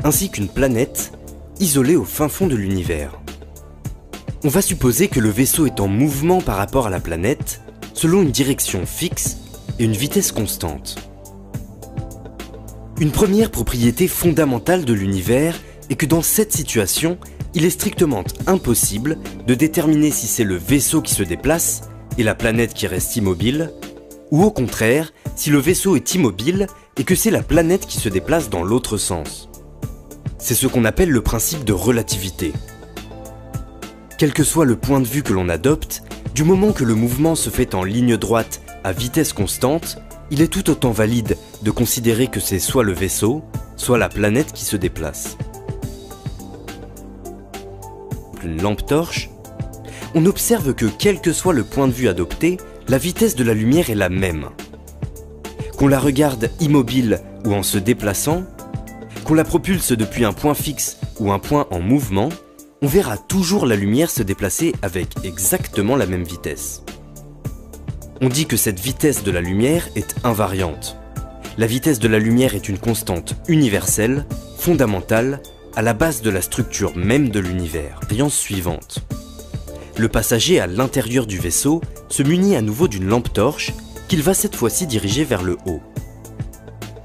ainsi qu'une planète isolée au fin fond de l'univers. On va supposer que le vaisseau est en mouvement par rapport à la planète, selon une direction fixe et une vitesse constante. Une première propriété fondamentale de l'univers est que dans cette situation, il est strictement impossible de déterminer si c'est le vaisseau qui se déplace et la planète qui reste immobile, ou au contraire, si le vaisseau est immobile et que c'est la planète qui se déplace dans l'autre sens. C'est ce qu'on appelle le principe de relativité. Quel que soit le point de vue que l'on adopte, du moment que le mouvement se fait en ligne droite à vitesse constante, il est tout autant valide de considérer que c'est soit le vaisseau, soit la planète qui se déplace. Une lampe torche, on observe que quel que soit le point de vue adopté, la vitesse de la lumière est la même. Qu'on la regarde immobile ou en se déplaçant, qu'on la propulse depuis un point fixe ou un point en mouvement, on verra toujours la lumière se déplacer avec exactement la même vitesse. On dit que cette vitesse de la lumière est invariante. La vitesse de la lumière est une constante universelle, fondamentale, à la base de la structure même de l'univers. Variance suivante. Le passager à l'intérieur du vaisseau se munit à nouveau d'une lampe torche qu'il va cette fois-ci diriger vers le haut.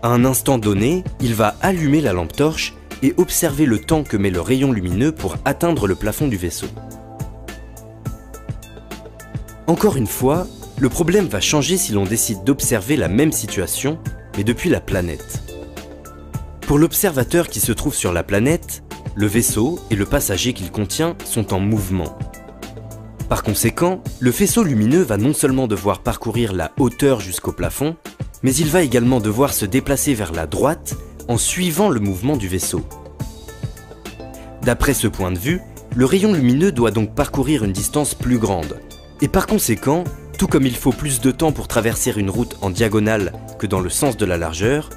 À un instant donné, il va allumer la lampe torche et observer le temps que met le rayon lumineux pour atteindre le plafond du vaisseau. Encore une fois, le problème va changer si l'on décide d'observer la même situation, mais depuis la planète. Pour l'observateur qui se trouve sur la planète, le vaisseau et le passager qu'il contient sont en mouvement. Par conséquent, le faisceau lumineux va non seulement devoir parcourir la hauteur jusqu'au plafond, mais il va également devoir se déplacer vers la droite en suivant le mouvement du vaisseau. D'après ce point de vue, le rayon lumineux doit donc parcourir une distance plus grande. Et par conséquent, tout comme il faut plus de temps pour traverser une route en diagonale que dans le sens de la largeur,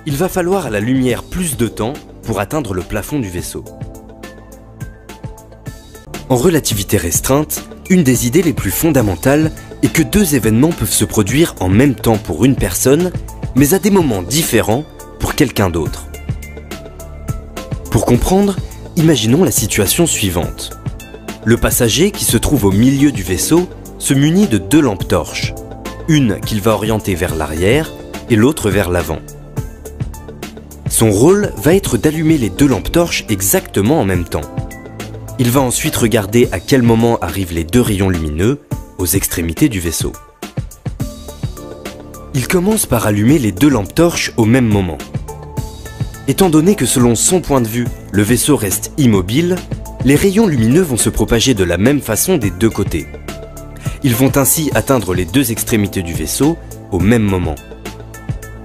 il va falloir à la lumière plus de temps pour atteindre le plafond du vaisseau. En relativité restreinte, une des idées les plus fondamentales est que deux événements peuvent se produire en même temps pour une personne, mais à des moments différents pour quelqu'un d'autre. Pour comprendre, imaginons la situation suivante. Le passager qui se trouve au milieu du vaisseau se munit de deux lampes torches, une qu'il va orienter vers l'arrière et l'autre vers l'avant. Son rôle va être d'allumer les deux lampes torches exactement en même temps. Il va ensuite regarder à quel moment arrivent les deux rayons lumineux aux extrémités du vaisseau. Il commence par allumer les deux lampes torches au même moment. Étant donné que selon son point de vue, le vaisseau reste immobile, les rayons lumineux vont se propager de la même façon des deux côtés. Ils vont ainsi atteindre les deux extrémités du vaisseau au même moment.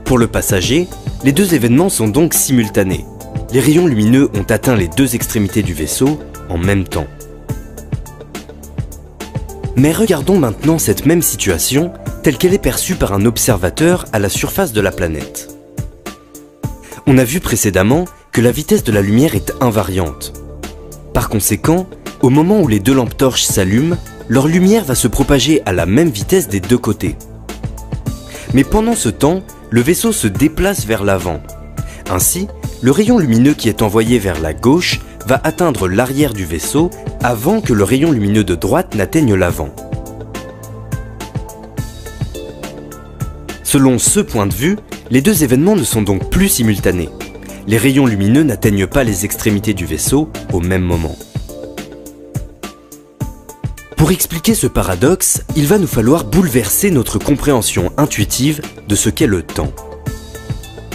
Pour le passager, les deux événements sont donc simultanés. Les rayons lumineux ont atteint les deux extrémités du vaisseau en même temps. Mais regardons maintenant cette même situation telle qu'elle est perçue par un observateur à la surface de la planète. On a vu précédemment que la vitesse de la lumière est invariante. Par conséquent, au moment où les deux lampes torches s'allument, leur lumière va se propager à la même vitesse des deux côtés. Mais pendant ce temps, le vaisseau se déplace vers l'avant. Ainsi, le rayon lumineux qui est envoyé vers la gauche va atteindre l'arrière du vaisseau avant que le rayon lumineux de droite n'atteigne l'avant. Selon ce point de vue, les deux événements ne sont donc plus simultanés. Les rayons lumineux n'atteignent pas les extrémités du vaisseau au même moment. Pour expliquer ce paradoxe, il va nous falloir bouleverser notre compréhension intuitive de ce qu'est le temps.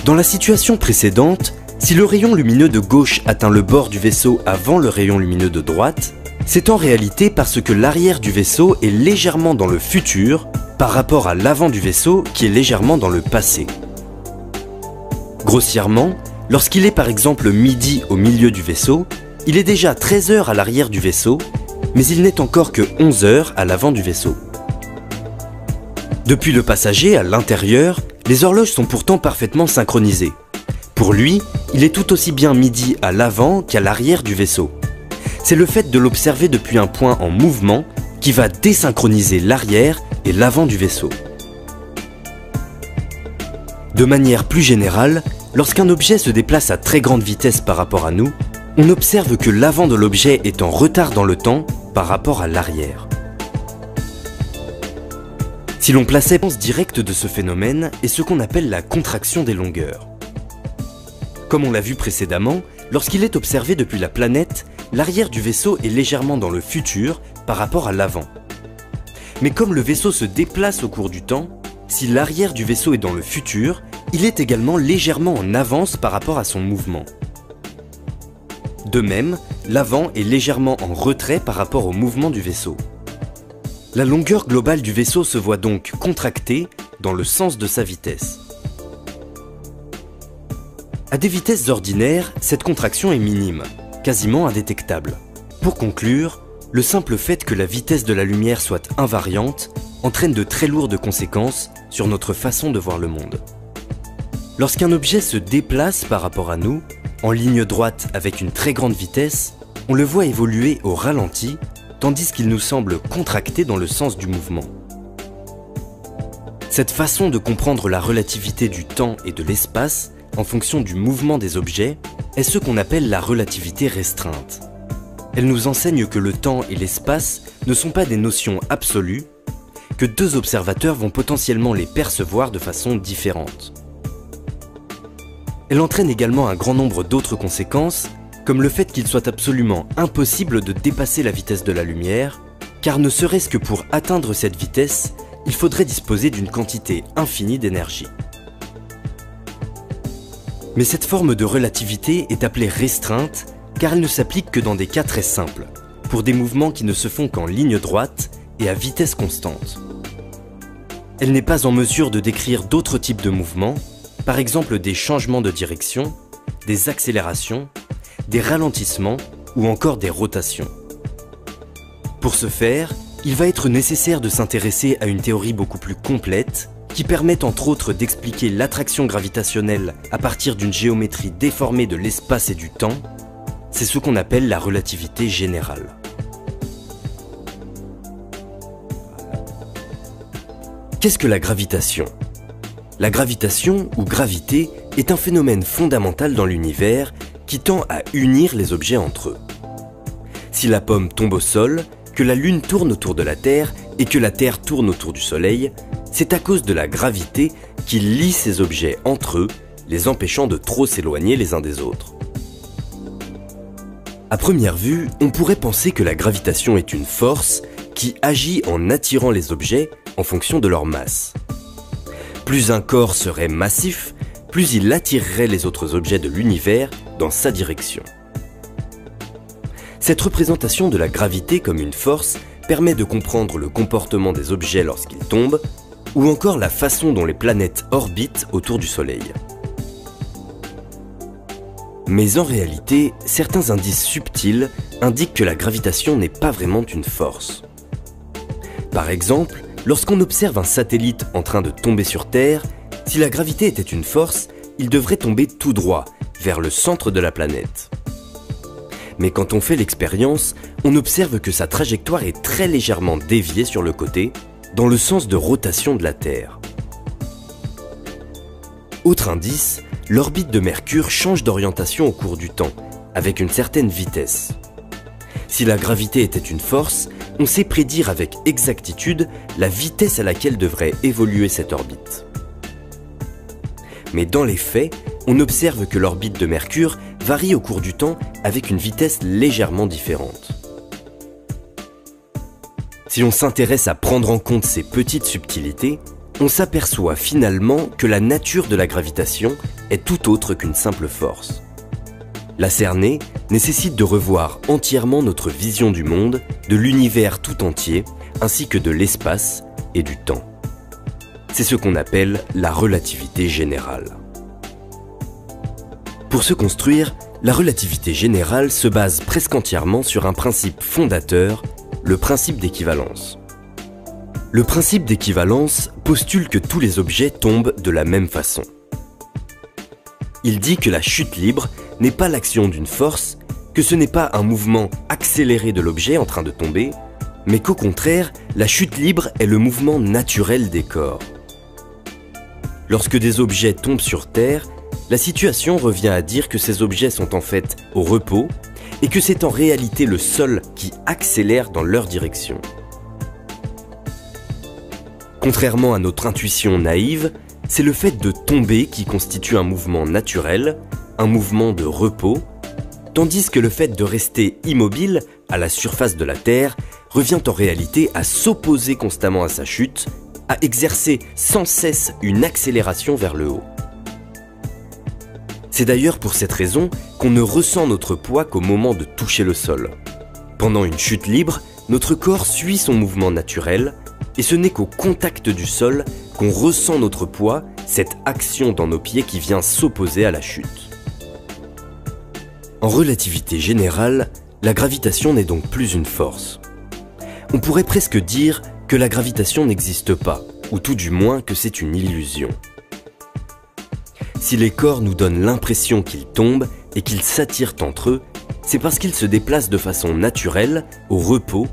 Dans la situation précédente, si le rayon lumineux de gauche atteint le bord du vaisseau avant le rayon lumineux de droite, c'est en réalité parce que l'arrière du vaisseau est légèrement dans le futur par rapport à l'avant du vaisseau qui est légèrement dans le passé. Grossièrement, lorsqu'il est par exemple midi au milieu du vaisseau, il est déjà 13 heures à l'arrière du vaisseau, mais il n'est encore que 11 heures à l'avant du vaisseau. Depuis le passager à l'intérieur, les horloges sont pourtant parfaitement synchronisées. Pour lui, il est tout aussi bien midi à l'avant qu'à l'arrière du vaisseau. C'est le fait de l'observer depuis un point en mouvement qui va désynchroniser l'arrière et l'avant du vaisseau. De manière plus générale, Lorsqu'un objet se déplace à très grande vitesse par rapport à nous, on observe que l'avant de l'objet est en retard dans le temps par rapport à l'arrière. Si l'on plaçait une conséquence directe de ce phénomène est ce qu'on appelle la contraction des longueurs. Comme on l'a vu précédemment, lorsqu'il est observé depuis la planète, l'arrière du vaisseau est légèrement dans le futur par rapport à l'avant. Mais comme le vaisseau se déplace au cours du temps, si l'arrière du vaisseau est dans le futur, il est également légèrement en avance par rapport à son mouvement. De même, l'avant est légèrement en retrait par rapport au mouvement du vaisseau. La longueur globale du vaisseau se voit donc contractée dans le sens de sa vitesse. À des vitesses ordinaires, cette contraction est minime, quasiment indétectable. Pour conclure, le simple fait que la vitesse de la lumière soit invariante entraîne de très lourdes conséquences sur notre façon de voir le monde. Lorsqu'un objet se déplace par rapport à nous, en ligne droite avec une très grande vitesse, on le voit évoluer au ralenti, tandis qu'il nous semble contracté dans le sens du mouvement. Cette façon de comprendre la relativité du temps et de l'espace, en fonction du mouvement des objets, est ce qu'on appelle la relativité restreinte. Elle nous enseigne que le temps et l'espace ne sont pas des notions absolues, que deux observateurs vont potentiellement les percevoir de façon différente. Elle entraîne également un grand nombre d'autres conséquences, comme le fait qu'il soit absolument impossible de dépasser la vitesse de la lumière, car ne serait-ce que pour atteindre cette vitesse, il faudrait disposer d'une quantité infinie d'énergie. Mais cette forme de relativité est appelée restreinte, car elle ne s'applique que dans des cas très simples, pour des mouvements qui ne se font qu'en ligne droite et à vitesse constante. Elle n'est pas en mesure de décrire d'autres types de mouvements, par exemple des changements de direction, des accélérations, des ralentissements ou encore des rotations. Pour ce faire, il va être nécessaire de s'intéresser à une théorie beaucoup plus complète qui permet entre autres d'expliquer l'attraction gravitationnelle à partir d'une géométrie déformée de l'espace et du temps. C'est ce qu'on appelle la relativité générale. Qu'est-ce que la gravitation ? La gravitation, ou gravité, est un phénomène fondamental dans l'univers qui tend à unir les objets entre eux. Si la pomme tombe au sol, que la Lune tourne autour de la Terre et que la Terre tourne autour du Soleil, c'est à cause de la gravité qui lie ces objets entre eux, les empêchant de trop s'éloigner les uns des autres. À première vue, on pourrait penser que la gravitation est une force qui agit en attirant les objets en fonction de leur masse. Plus un corps serait massif, plus il attirerait les autres objets de l'univers dans sa direction. Cette représentation de la gravité comme une force permet de comprendre le comportement des objets lorsqu'ils tombent, ou encore la façon dont les planètes orbitent autour du Soleil. Mais en réalité, certains indices subtils indiquent que la gravitation n'est pas vraiment une force. Par exemple, lorsqu'on observe un satellite en train de tomber sur Terre, si la gravité était une force, il devrait tomber tout droit, vers le centre de la planète. Mais quand on fait l'expérience, on observe que sa trajectoire est très légèrement déviée sur le côté, dans le sens de rotation de la Terre. Autre indice, l'orbite de Mercure change d'orientation au cours du temps, avec une certaine vitesse. Si la gravité était une force, on sait prédire avec exactitude la vitesse à laquelle devrait évoluer cette orbite. Mais dans les faits, on observe que l'orbite de Mercure varie au cours du temps avec une vitesse légèrement différente. Si l'on s'intéresse à prendre en compte ces petites subtilités, on s'aperçoit finalement que la nature de la gravitation est tout autre qu'une simple force. La cerner nécessite de revoir entièrement notre vision du monde, de l'univers tout entier, ainsi que de l'espace et du temps. C'est ce qu'on appelle la relativité générale. Pour se construire, la relativité générale se base presque entièrement sur un principe fondateur, le principe d'équivalence. Le principe d'équivalence postule que tous les objets tombent de la même façon. Il dit que la chute libre n'est pas l'action d'une force, que ce n'est pas un mouvement accéléré de l'objet en train de tomber, mais qu'au contraire, la chute libre est le mouvement naturel des corps. Lorsque des objets tombent sur Terre, La situation revient à dire que ces objets sont en fait au repos et que c'est en réalité le sol qui accélère dans leur direction. Contrairement à notre intuition naïve, c'est le fait de tomber qui constitue un mouvement naturel, un mouvement de repos, tandis que le fait de rester immobile à la surface de la Terre revient en réalité à s'opposer constamment à sa chute, à exercer sans cesse une accélération vers le haut. C'est d'ailleurs pour cette raison qu'on ne ressent notre poids qu'au moment de toucher le sol. Pendant une chute libre, notre corps suit son mouvement naturel, et ce n'est qu'au contact du sol qu'on ressent notre poids, cette action dans nos pieds qui vient s'opposer à la chute. En relativité générale, la gravitation n'est donc plus une force. On pourrait presque dire que la gravitation n'existe pas, ou tout du moins que c'est une illusion. Si les corps nous donnent l'impression qu'ils tombent et qu'ils s'attirent entre eux, c'est parce qu'ils se déplacent de façon naturelle, au repos,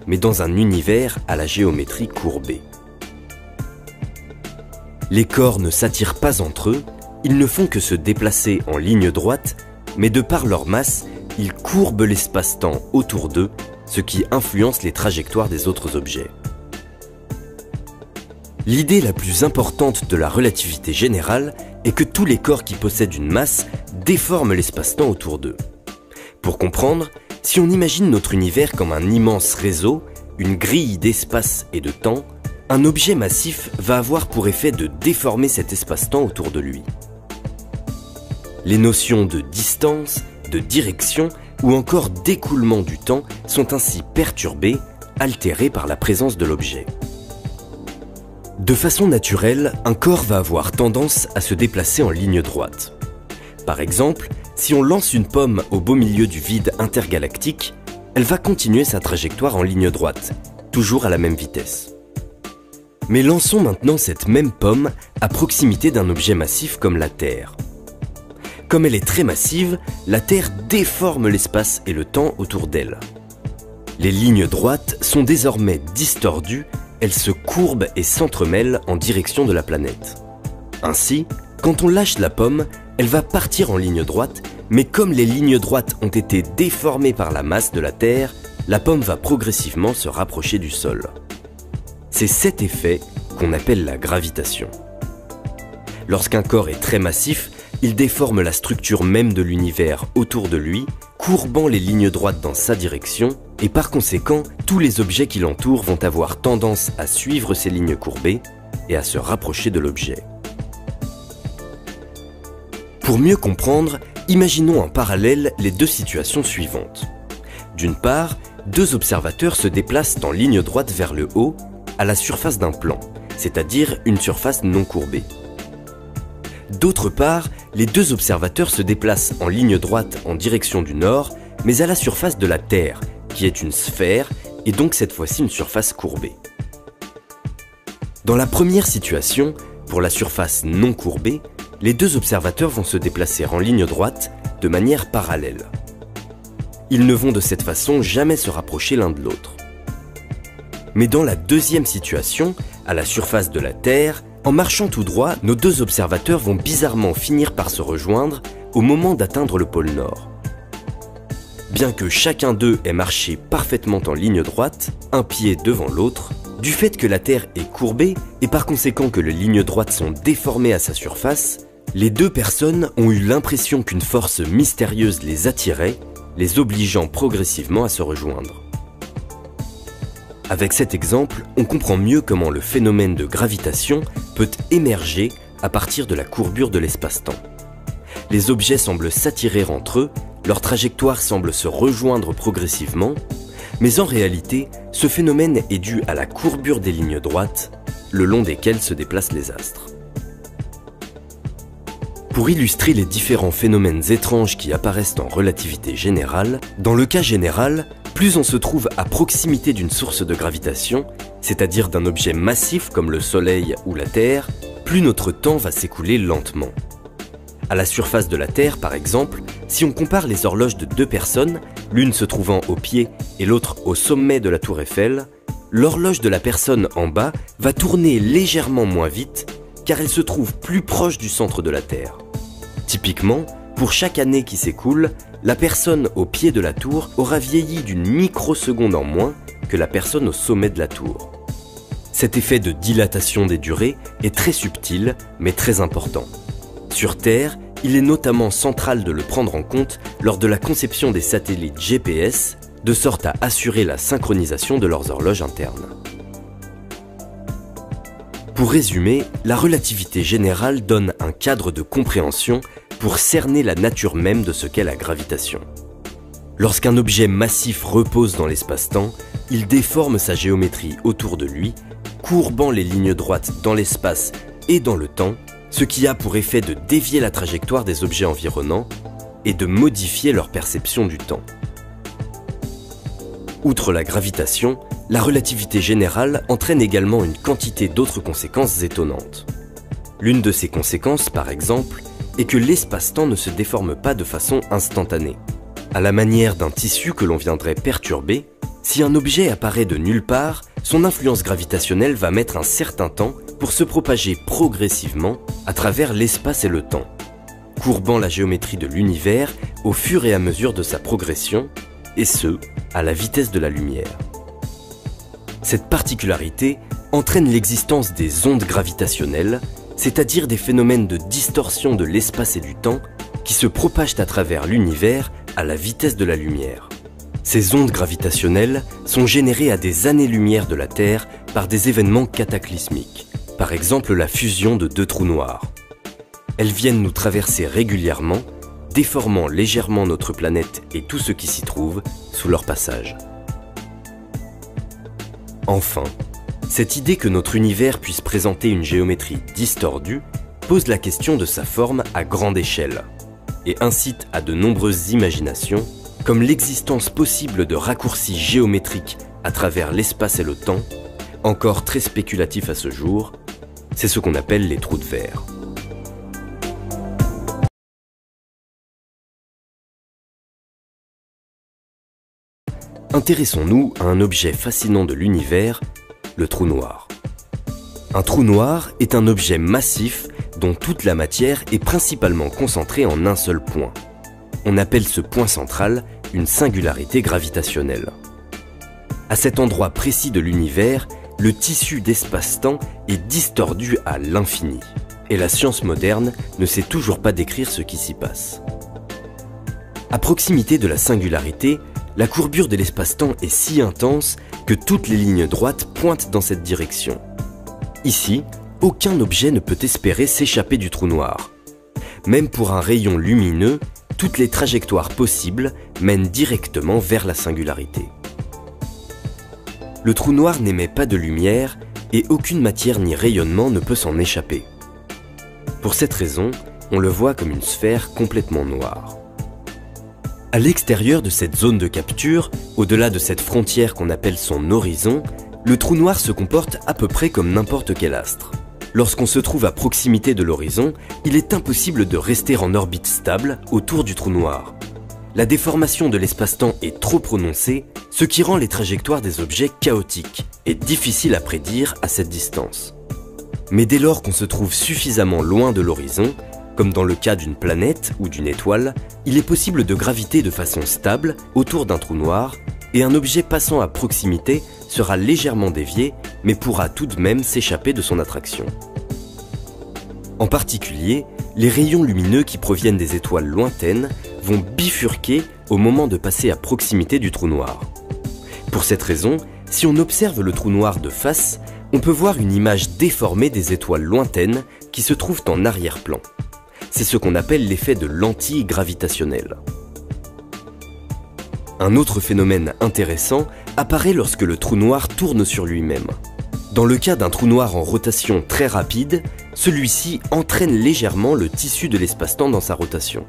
mais dans un univers à la géométrie courbée. Les corps ne s'attirent pas entre eux, ils ne font que se déplacer en ligne droite, mais de par leur masse, ils courbent l'espace-temps autour d'eux, ce qui influence les trajectoires des autres objets. L'idée la plus importante de la relativité générale est que tous les corps qui possèdent une masse déforment l'espace-temps autour d'eux. Pour comprendre, si on imagine notre univers comme un immense réseau, une grille d'espace et de temps, un objet massif va avoir pour effet de déformer cet espace-temps autour de lui. Les notions de distance, de direction ou encore d'écoulement du temps sont ainsi perturbées, altérées par la présence de l'objet. De façon naturelle, un corps va avoir tendance à se déplacer en ligne droite. Par exemple, si on lance une pomme au beau milieu du vide intergalactique, elle va continuer sa trajectoire en ligne droite, toujours à la même vitesse. Mais lançons maintenant cette même pomme à proximité d'un objet massif comme la Terre. Comme elle est très massive, la Terre déforme l'espace et le temps autour d'elle. Les lignes droites sont désormais distordues, elles se courbent et s'entremêlent en direction de la planète. Ainsi, quand on lâche la pomme, elle va partir en ligne droite, mais comme les lignes droites ont été déformées par la masse de la Terre, la pomme va progressivement se rapprocher du sol. C'est cet effet qu'on appelle la gravitation. Lorsqu'un corps est très massif, il déforme la structure même de l'univers autour de lui, courbant les lignes droites dans sa direction, et par conséquent, tous les objets qui l'entourent vont avoir tendance à suivre ces lignes courbées et à se rapprocher de l'objet. Pour mieux comprendre, imaginons en parallèle les deux situations suivantes. D'une part, deux observateurs se déplacent en ligne droite vers le haut, à la surface d'un plan, c'est-à-dire une surface non courbée. D'autre part, les deux observateurs se déplacent en ligne droite en direction du nord, mais à la surface de la Terre, qui est une sphère, et donc cette fois-ci une surface courbée. Dans la première situation, pour la surface non courbée, les deux observateurs vont se déplacer en ligne droite de manière parallèle. Ils ne vont de cette façon jamais se rapprocher l'un de l'autre. Mais dans la deuxième situation, à la surface de la Terre, en marchant tout droit, nos deux observateurs vont bizarrement finir par se rejoindre au moment d'atteindre le pôle Nord. Bien que chacun d'eux ait marché parfaitement en ligne droite, un pied devant l'autre, du fait que la Terre est courbée et par conséquent que les lignes droites sont déformées à sa surface, les deux personnes ont eu l'impression qu'une force mystérieuse les attirait, les obligeant progressivement à se rejoindre. Avec cet exemple, on comprend mieux comment le phénomène de gravitation peut émerger à partir de la courbure de l'espace-temps. Les objets semblent s'attirer entre eux, leur trajectoire semble se rejoindre progressivement, mais en réalité, ce phénomène est dû à la courbure des lignes droites, le long desquelles se déplacent les astres. Pour illustrer les différents phénomènes étranges qui apparaissent en relativité générale, dans le cas général, plus on se trouve à proximité d'une source de gravitation, c'est-à-dire d'un objet massif comme le Soleil ou la Terre, plus notre temps va s'écouler lentement. À la surface de la Terre, par exemple, si on compare les horloges de deux personnes, l'une se trouvant au pied et l'autre au sommet de la tour Eiffel, l'horloge de la personne en bas va tourner légèrement moins vite car elle se trouve plus proche du centre de la Terre. Typiquement, pour chaque année qui s'écoule, la personne au pied de la tour aura vieilli d'une microseconde en moins que la personne au sommet de la tour. Cet effet de dilatation des durées est très subtil, mais très important. Sur Terre, il est notamment central de le prendre en compte lors de la conception des satellites GPS, de sorte à assurer la synchronisation de leurs horloges internes. Pour résumer, la relativité générale donne un cadre de compréhension pour cerner la nature même de ce qu'est la gravitation. Lorsqu'un objet massif repose dans l'espace-temps, il déforme sa géométrie autour de lui, courbant les lignes droites dans l'espace et dans le temps, ce qui a pour effet de dévier la trajectoire des objets environnants et de modifier leur perception du temps. Outre la gravitation, la relativité générale entraîne également une quantité d'autres conséquences étonnantes. L'une de ces conséquences, par exemple, est que l'espace-temps ne se déforme pas de façon instantanée. À la manière d'un tissu que l'on viendrait perturber, si un objet apparaît de nulle part, son influence gravitationnelle va mettre un certain temps pour se propager progressivement à travers l'espace et le temps, courbant la géométrie de l'univers au fur et à mesure de sa progression, et ce, à la vitesse de la lumière. Cette particularité entraîne l'existence des ondes gravitationnelles, c'est-à-dire des phénomènes de distorsion de l'espace et du temps qui se propagent à travers l'univers à la vitesse de la lumière. Ces ondes gravitationnelles sont générées à des années-lumière de la Terre par des événements cataclysmiques, par exemple la fusion de deux trous noirs. Elles viennent nous traverser régulièrement, déformant légèrement notre planète et tout ce qui s'y trouve sous leur passage. Enfin, cette idée que notre univers puisse présenter une géométrie distordue pose la question de sa forme à grande échelle et incite à de nombreuses imaginations, comme l'existence possible de raccourcis géométriques à travers l'espace et le temps, encore très spéculatif à ce jour, c'est ce qu'on appelle les trous de verre. Intéressons-nous à un objet fascinant de l'univers, le trou noir. Un trou noir est un objet massif dont toute la matière est principalement concentrée en un seul point. On appelle ce point central une singularité gravitationnelle. À cet endroit précis de l'univers, le tissu d'espace-temps est distordu à l'infini, et la science moderne ne sait toujours pas décrire ce qui s'y passe. À proximité de la singularité, la courbure de l'espace-temps est si intense que toutes les lignes droites pointent dans cette direction. Ici, aucun objet ne peut espérer s'échapper du trou noir. Même pour un rayon lumineux, toutes les trajectoires possibles mènent directement vers la singularité. Le trou noir n'émet pas de lumière et aucune matière ni rayonnement ne peut s'en échapper. Pour cette raison, on le voit comme une sphère complètement noire. À l'extérieur de cette zone de capture, au-delà de cette frontière qu'on appelle son horizon, le trou noir se comporte à peu près comme n'importe quel astre. Lorsqu'on se trouve à proximité de l'horizon, il est impossible de rester en orbite stable autour du trou noir. La déformation de l'espace-temps est trop prononcée, ce qui rend les trajectoires des objets chaotiques et difficiles à prédire à cette distance. Mais dès lors qu'on se trouve suffisamment loin de l'horizon, comme dans le cas d'une planète ou d'une étoile, il est possible de graviter de façon stable autour d'un trou noir et un objet passant à proximité sera légèrement dévié mais pourra tout de même s'échapper de son attraction. En particulier, les rayons lumineux qui proviennent des étoiles lointaines vont bifurquer au moment de passer à proximité du trou noir. Pour cette raison, si on observe le trou noir de face, on peut voir une image déformée des étoiles lointaines qui se trouvent en arrière-plan. C'est ce qu'on appelle l'effet de lentille gravitationnelle. Un autre phénomène intéressant apparaît lorsque le trou noir tourne sur lui-même. Dans le cas d'un trou noir en rotation très rapide, celui-ci entraîne légèrement le tissu de l'espace-temps dans sa rotation.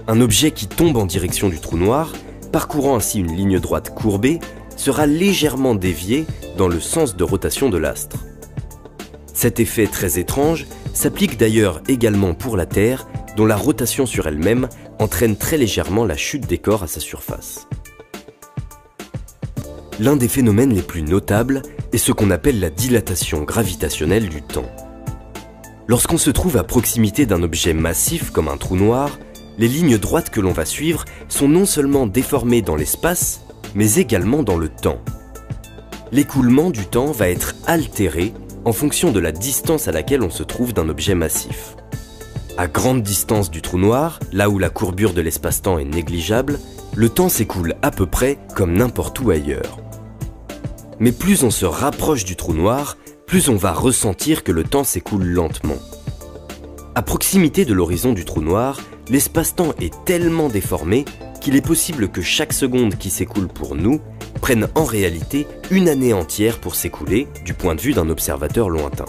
Un objet qui tombe en direction du trou noir, parcourant ainsi une ligne droite courbée, sera légèrement dévié dans le sens de rotation de l'astre. Cet effet très étrange s'applique d'ailleurs également pour la Terre, dont la rotation sur elle-même entraîne très légèrement la chute des corps à sa surface. L'un des phénomènes les plus notables est ce qu'on appelle la dilatation gravitationnelle du temps. Lorsqu'on se trouve à proximité d'un objet massif comme un trou noir, les lignes droites que l'on va suivre sont non seulement déformées dans l'espace, mais également dans le temps. L'écoulement du temps va être altéré en fonction de la distance à laquelle on se trouve d'un objet massif. À grande distance du trou noir, là où la courbure de l'espace-temps est négligeable, le temps s'écoule à peu près comme n'importe où ailleurs. Mais plus on se rapproche du trou noir, plus on va ressentir que le temps s'écoule lentement. À proximité de l'horizon du trou noir, l'espace-temps est tellement déformé qu'il est possible que chaque seconde qui s'écoule pour nous prenne en réalité une année entière pour s'écouler du point de vue d'un observateur lointain.